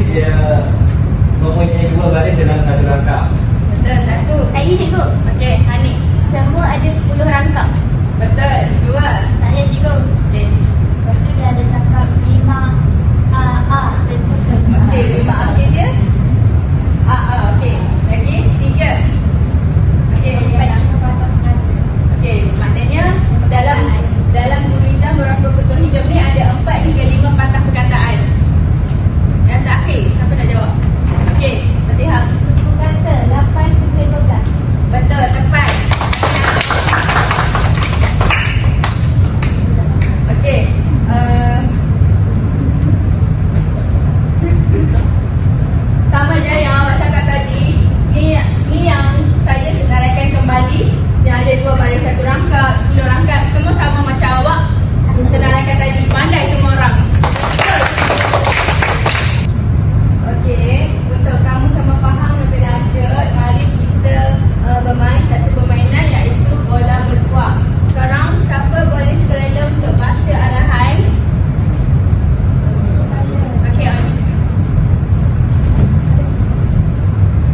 dia mempunyai dua baris dalam satu rangkap. Betul, satu. Saya cikgu. Okey, Hanif. Semua ada 10 rangkap. Betul, dua. Saya cikgu. Okey. Lepas tu dia ada cakap 5 A. Saya susun. Okey, lima akhir dia. Okey. Lagi, tiga. Okey, okey, maknanya dalam Gurindam Berapa Betul Hidup ni ada 4 hingga 5 patah perkataan. Yang terakhir, siapa nak jawab? Okey, Fatihah. Suku kata 8 punca 12. Betul, tepat. Okey, sama je yang awak cakap tadi. Ni yang saya senaraikan kembali. Yang ada dua baris satu rangkap, 10 rangkap. Semua sama macam awak senaraikan tadi. Pandai semua orang. Betul. Okey, untuk kamu sama faham lebih lanjut, mari kita bermain satu permainan iaitu bola bertuah. Sekarang siapa boleh sukarela untuk baca arahan? Okey,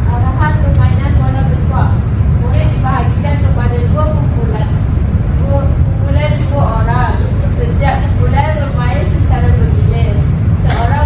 Arahan permainan bola bertuah. Murid dibahagikan kepada 2 kumpulan. Kumpulan 2 orang. Setiap kumpulan bermain secara bergilir. Seorang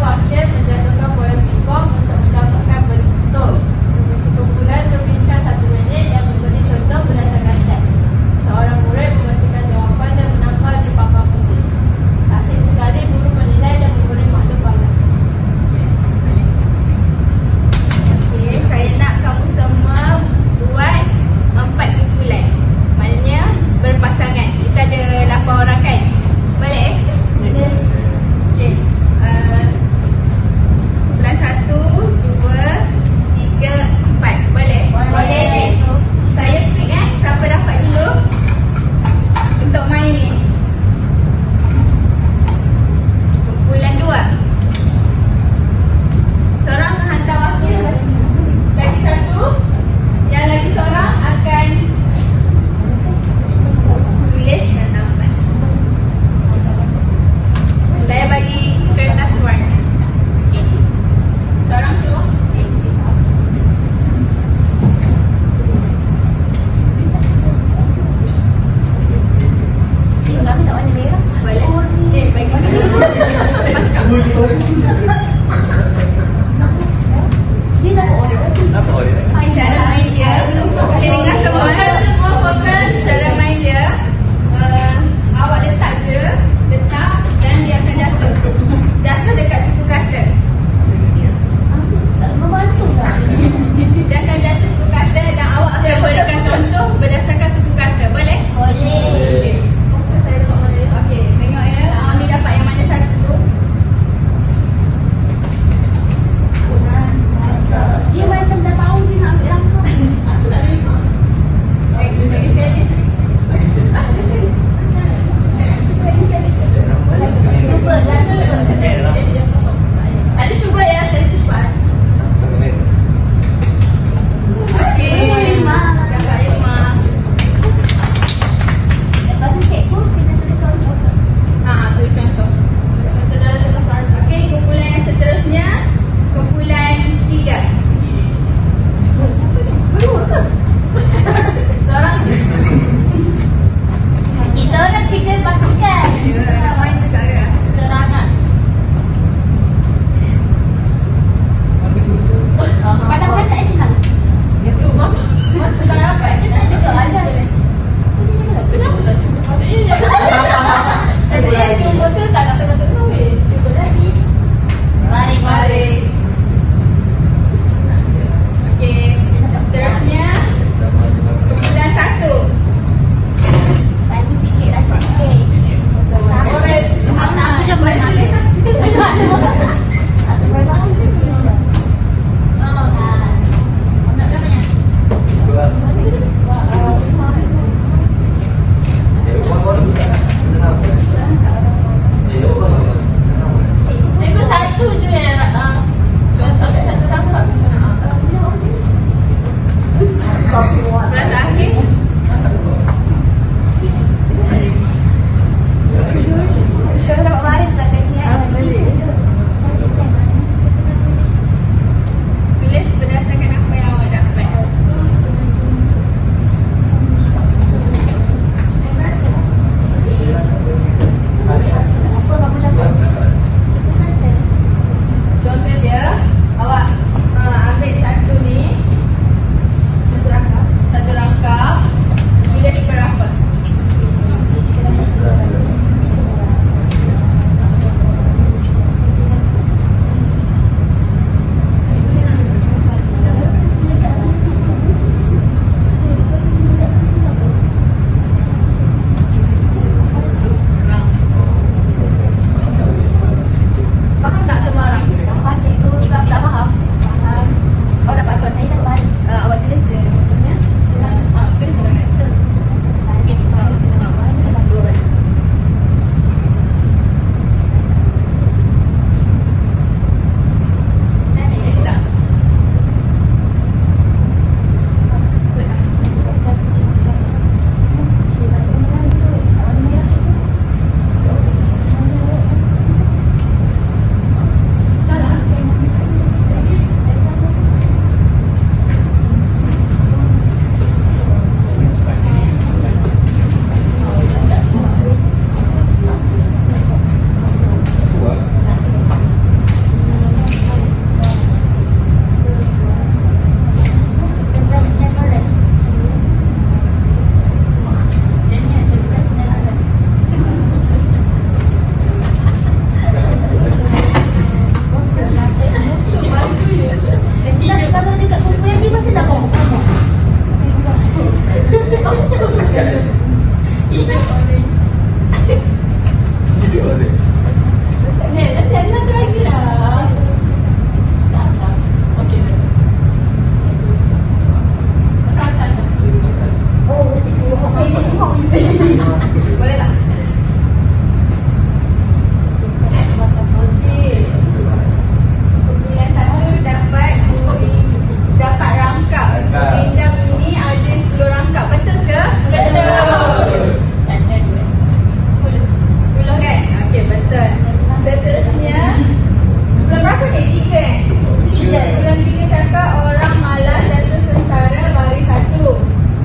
Yang tiga cakap orang malas jatuh sengsara baris satu.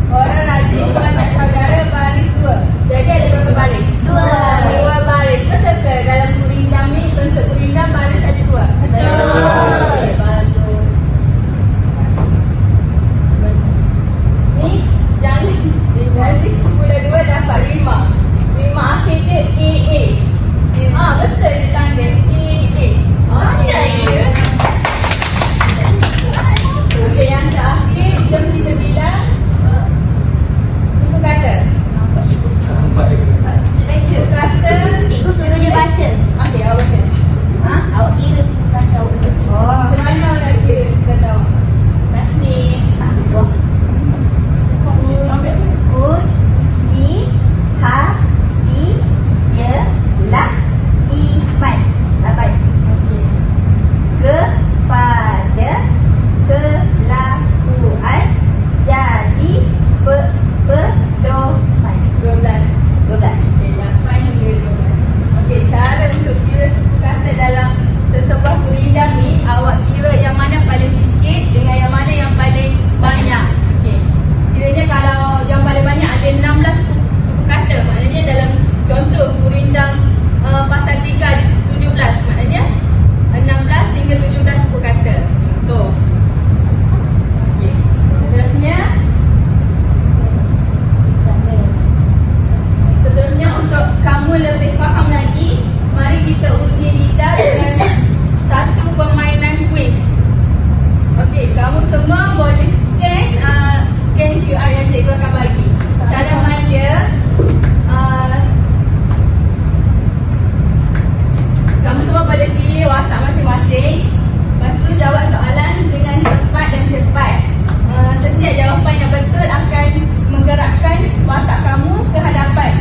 Orang rajin banyak saudara baris dua. Jadi ada berapa baris? Dua baris. Betul ke? Dalam gurindam ni bentuk gurindam baris ada dua. Okey, bagus. Ni yang jadi 10 dua dapat 5. 5 akhir dia AA. Betul dia tanda AA. Okey. Okey, yang terakhir jom kita bilang suku kata. Empat dia kena. Suku kata. Cikgu suruh dia baca. Okey, awak baca. Awak kira suku kata awak. Macam mana awak nak kira suku kata awak? Tasnim. Okey. Kepada kelakuan jadi pedoman. 12. 12. Okey, 8 hingga 12. Okey, cara untuk kira suku kata dalam sesebuah gurindam ni, awak kira yang mana paling sikit dengan yang mana yang paling banyak. Okey. Kiranya kalau yang paling banyak ada 16 suku kata, maknanya dalam contoh gurindam pasal 3 ada 17, maknanya 16 hingga 17 suku kata. Contoh. Okey. Seterusnya untuk kamu lebih faham lagi, mari kita uji lidah dengan satu permainan kuis. Okey, kamu semua boleh scan QR yang cikgu akan bagi. Cara main dia, kamu semua boleh pilih watak masing-masing. Lepas tu jawab soalan dengan cepat dan cepat. Setiap jawapan yang betul akan menggerakkan watak kamu ke hadapan.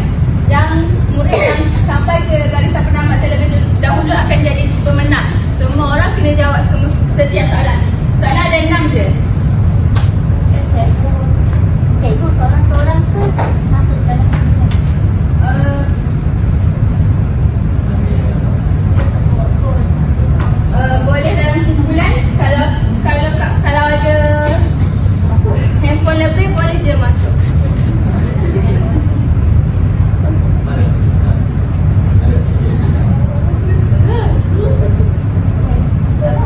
Yang murid yang sampai ke garisan penamat terlebih dahulu akan jadi pemenang. Semua orang kena jawab setiap soalan. Soalan ada 6 je. Cikgu seorang-seorang ke masuk dalam Boleh dalam kumpulan. Kalau ada handphone lebih boleh je masuk. Mana? Ada.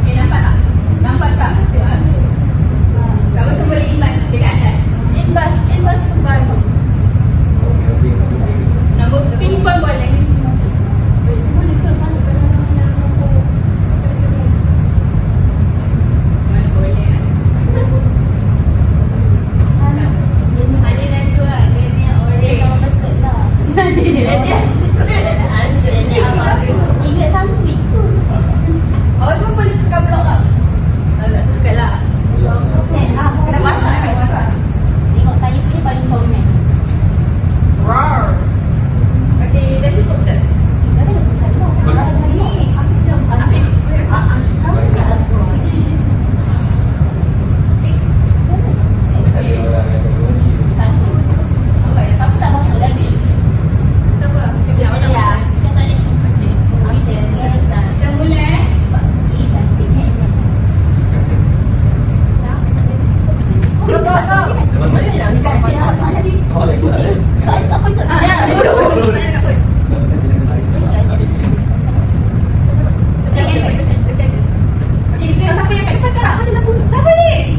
Okay, nampak tak? Nampak tak? Kamu semua boleh imbas dekat atas. Imbas kembali. Nombor pin pun boleh. Boleh ke masuk ke dalam yang nombor? Mana boleh kan? Ada Najwa, dia ni Dia orang. betul lah. Dia. Jadi awak ingat sampai tu. Awak semua boleh tukar blok tak? Kalau tak suka lah. Kena watak, kena watak. Tengok saya punya paling comel. Okey, dah cukup ke? Ni, Afiq. Ada orang yang berbunyi. Awak yang Aku tak masuk lagi. siapa? Kita punya orang. Ya, kita tak ada cukup. Kita mula Oh, lagi tak ada. Soalan tak patut. Ya, saya nak pun. Okey, kita tengok siapa yang kat depan sekarang. Siapa ni?